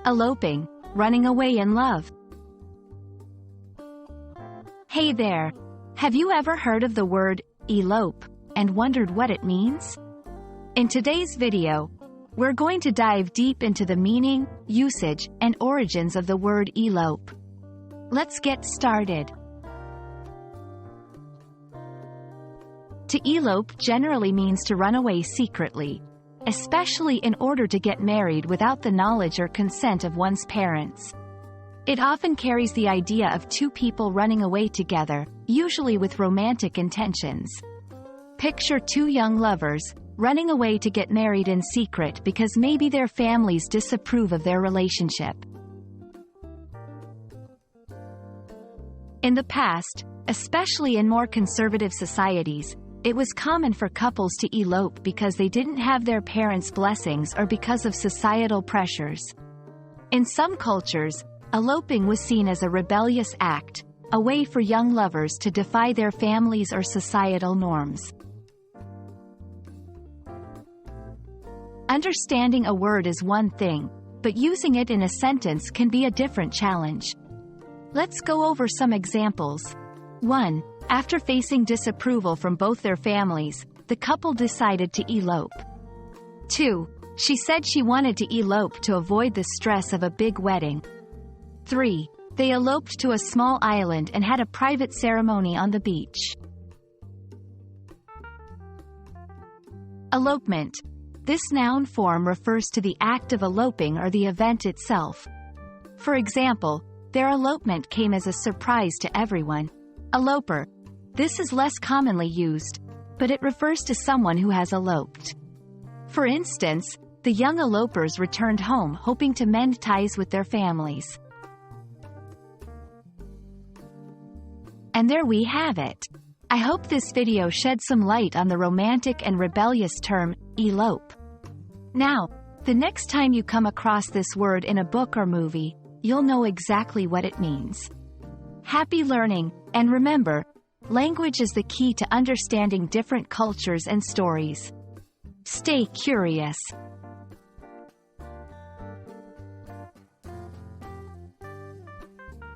Eloping, running away in love. Hey there! Have you ever heard of the word elope and wondered what it means? In today's video, we're going to dive deep into the meaning, usage, and origins of the word elope. Let's get started. To elope generally means to run away secretly, especially in order to get married without the knowledge or consent of one's parents. It often carries the idea of two people running away together, usually with romantic intentions. Picture two young lovers, running away to get married in secret because maybe their families disapprove of their relationship. In the past, especially in more conservative societies, it was common for couples to elope because they didn't have their parents' blessings or because of societal pressures. In some cultures, eloping was seen as a rebellious act, a way for young lovers to defy their families or societal norms. Understanding a word is one thing, but using it in a sentence can be a different challenge. Let's go over some examples. 1. After facing disapproval from both their families, the couple decided to elope. 2. She said she wanted to elope to avoid the stress of a big wedding. 3. They eloped to a small island and had a private ceremony on the beach. Elopement. This noun form refers to the act of eloping or the event itself. For example, their elopement came as a surprise to everyone. Eloper. This is less commonly used, but it refers to someone who has eloped. For instance, the young elopers returned home hoping to mend ties with their families. And there we have it. I hope this video shed some light on the romantic and rebellious term, elope. Now, the next time you come across this word in a book or movie, you'll know exactly what it means. Happy learning, and remember, language is the key to understanding different cultures and stories. Stay curious.